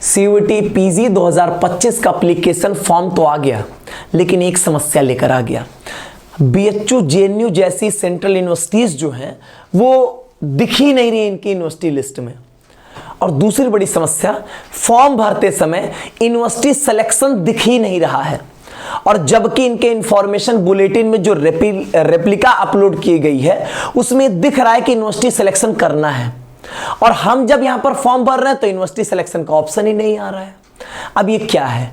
CUET PG 2025 का application form तो आ गया, लेकिन एक समस्या लेकर आ गया। बीएचयू, जेएनयू जैसी सेंट्रल यूनिवर्सिटीज जो हैं वो दिख ही नहीं रही इनकी यूनिवर्सिटी लिस्ट में। और दूसरी बड़ी समस्या, फॉर्म भरते समय यूनिवर्सिटी सिलेक्शन दिख ही नहीं रहा है, और जबकि इनके इंफॉर्मेशन बुलेटिन में जो रेप्लिका अपलोड की गई है उसमें दिख रहा है कि यूनिवर्सिटी सिलेक्शन करना है, और हम जब यहां पर फॉर्म भर रहे हैं तो यूनिवर्सिटी सिलेक्शन का ऑप्शन ही नहीं आ रहा है। अब ये क्या है?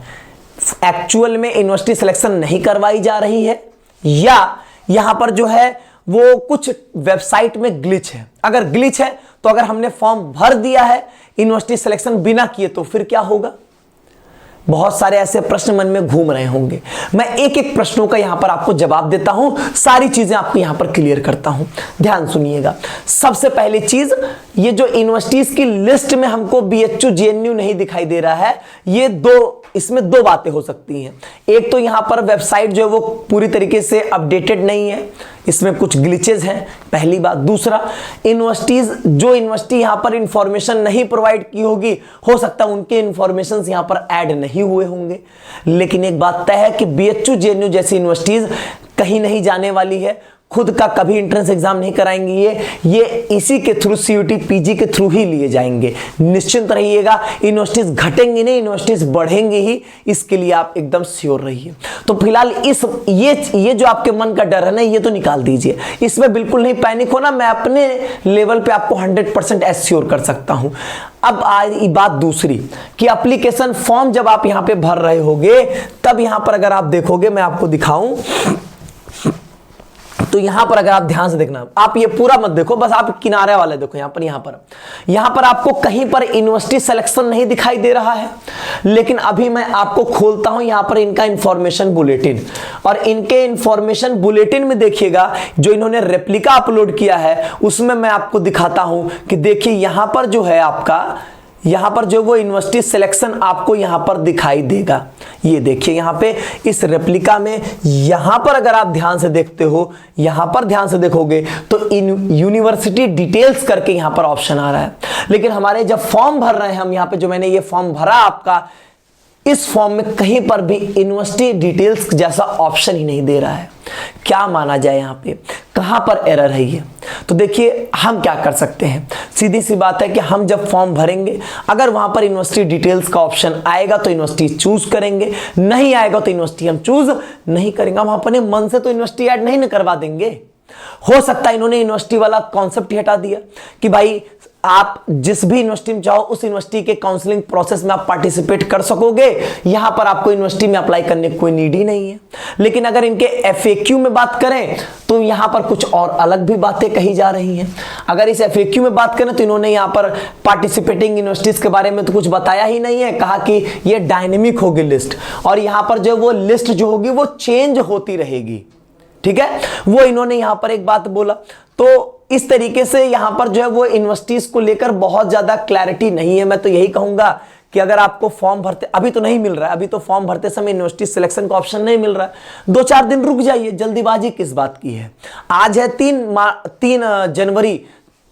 एक्चुअल में यूनिवर्सिटी सिलेक्शन नहीं करवाई जा रही है, या यहां पर जो है वो कुछ वेबसाइट में ग्लिच है? अगर ग्लिच है तो अगर हमने फॉर्म भर दिया है यूनिवर्सिटी सिलेक्शन बिना किए तो फिर क्या होगा? बहुत सारे ऐसे प्रश्न मन में घूम रहे होंगे। मैं एक एक प्रश्नों का यहां पर आपको जवाब देता हूं, सारी चीजें आपको यहां पर क्लियर करता हूं, ध्यान सुनिएगा। सबसे पहली चीज, ये जो यूनिवर्सिटीज की लिस्ट में हमको बीएचयू, जेएनयू नहीं दिखाई दे रहा है, इसमें दो बातें हो सकती हैं। एक तो यहां पर वेबसाइट जो है वो पूरी तरीके से अपडेटेड नहीं है, इसमें कुछ ग्लिचेस हैं, पहली बात। दूसरा, यूनिवर्सिटी यहां पर इंफॉर्मेशन नहीं प्रोवाइड की होगी, हो सकता है उनके इंफॉर्मेशन यहां पर ऐड नहीं हुए होंगे। लेकिन एक बात तय है कि बीएचयू, जेएनयू जैसी यूनिवर्सिटीज कहीं नहीं जाने वाली है, खुद का कभी एंट्रेंस एग्जाम नहीं कराएंगे, ये इसी के थ्रू, सीयूईटी पीजी के थ्रू ही लिए जाएंगे। निश्चिंत रहिएगा, यूनिवर्सिटीज घटेंगी नहीं, यूनिवर्सिटीज बढ़ेंगी ही, इसके लिए आप एकदम श्योर रहिए। तो फिलहाल ये जो आपके मन का डर है ना, ये तो निकाल दीजिए, इसमें बिल्कुल नहीं पैनिक होना। मैं अपने लेवल पे आपको 100% एश्योर कर सकता हूं। अब आई बात दूसरी कि एप्लीकेशन फॉर्म जब आप यहां पे भर रहे होगे, तब यहां पर अगर आप देखोगे, मैं आपको दिखाऊं तो यहां पर अगर आप ध्यान से देखना, आप ये पूरा मत देखो, बस आप किनारे वाले देखो। यहां पर आपको कहीं पर यूनिवर्सिटी सिलेक्शन नहीं दिखाई दे रहा है। लेकिन अभी मैं आपको खोलता हूं यहां पर इनका इंफॉर्मेशन बुलेटिन, और इनके इंफॉर्मेशन बुलेटिन में देखिएगा जो इन्होंने रेप्लिका अपलोड किया है, उसमें मैं आपको दिखाता हूं कि देखिए यहां पर जो है आपका, यहां पर जो वो यूनिवर्सिटी सिलेक्शन आपको यहां पर दिखाई देगा। ये देखिए यहां पे इस रेप्लिका में, यहां पर अगर आप ध्यान से देखते हो, यहां पर ध्यान से देखोगे तो यूनिवर्सिटी डिटेल्स करके यहां पर ऑप्शन आ रहा है। लेकिन हमारे जब फॉर्म भर रहे हैं हम, यहां पे जो मैंने ये फॉर्म भरा आपका, इस फॉर्म में कहीं पर भी यूनिवर्सिटी डिटेल्स जैसा ऑप्शन ही नहीं दे रहा है। क्या माना जाए यहां पे, कहां पर एरर है ये? तो देखिए हम क्या कर सकते हैं, सीधी सी बात है कि हम जब फॉर्म भरेंगे, अगर वहां पर यूनिवर्सिटी डिटेल्स का ऑप्शन आएगा तो यूनिवर्सिटी चूज करेंगे, नहीं आएगा तो यूनिवर्सिटी हम चूज नहीं करेंगे। हम अपने मन से तो यूनिवर्सिटी ऐड नहीं करवा देंगे। हो सकता है इन्होंने यूनिवर्सिटी वाला कॉन्सेप्ट ही हटा दिया कि भाई आप जिस भी यूनिवर्सिटी में चाहो उस यूनिवर्सिटी के काउंसलिंग प्रोसेस में आप पार्टिसिपेट कर सकोगे, यहां पर आपको यूनिवर्सिटी में अप्लाई करने की कोई नीड ही नहीं है। लेकिन अगर इनके एफएक्यू में बात करें तो यहां पर कुछ और अलग भी बातें कही जा रही हैं। अगर इस एफएक्यू में बात करें तो इन्होंने यहां पर पार्टिसिपेटिंग यूनिवर्सिटीज के बारे में तो कुछ बताया ही नहीं है, कहा कि ये डायनेमिक होगी लिस्ट, और यहां पर जो वो लिस्ट जो होगी वो चेंज होती रहेगी। ठीक है, वो इन्होंने यहां पर एक बात बोला। तो इस तरीके से यहां पर जो है वो यूनिवर्सिटीज को लेकर बहुत ज्यादा क्लैरिटी नहीं है। मैं तो यही कहूंगा कि अगर आपको फॉर्म भरते, अभी तो नहीं मिल रहा है, अभी तो फॉर्म भरते समय यूनिवर्सिटी सिलेक्शन का ऑप्शन नहीं मिल रहा है, 2-4 दिन रुक जाइए, जल्दीबाजी किस बात की है। आज है 3 जनवरी,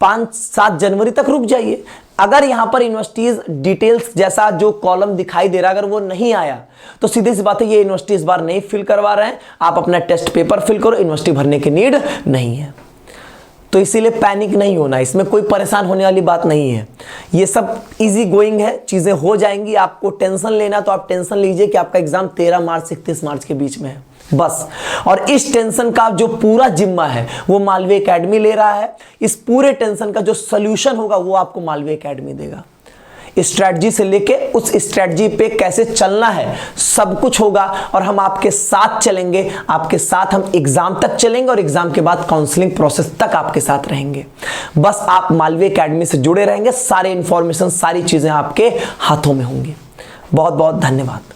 5-7 जनवरी तक रुक जाइए। अगर यहां पर यूनिवर्सिटीज डिटेल्स जैसा जो कॉलम दिखाई दे रहा है, अगर वो नहीं आया तो सीधी सी बात है ये यूनिवर्सिटी इस बार नहीं फिल करवा रहे हैं। आप अपना टेस्ट पेपर फिल करो, यूनिवर्सिटी भरने की नीड नहीं है। तो इसीलिए पैनिक नहीं होना, इसमें कोई परेशान होने वाली बात नहीं है। ये सब इजी गोइंग है, चीजें हो जाएंगी। आपको टेंशन लेना तो आप टेंशन लीजिए कि आपका एग्जाम 13 मार्च से 31 मार्च के बीच में है, बस। और इस टेंशन का जो पूरा जिम्मा है वो मालवीय एकेडमी ले रहा है। इस पूरे टेंशन का जो सॉल्यूशन होगा वो आपको मालवीय एकेडमी देगा। स्ट्रैटेजी से लेके उस स्ट्रैटेजी पे कैसे चलना है सब कुछ होगा, और हम आपके साथ चलेंगे, आपके साथ हम एग्जाम तक चलेंगे, और एग्जाम के बाद काउंसलिंग प्रोसेस तक आपके साथ रहेंगे। बस आप मालवीय एकेडमी से जुड़े रहेंगे, सारे इंफॉर्मेशन, सारी चीजें आपके हाथों में होंगी। बहुत बहुत धन्यवाद।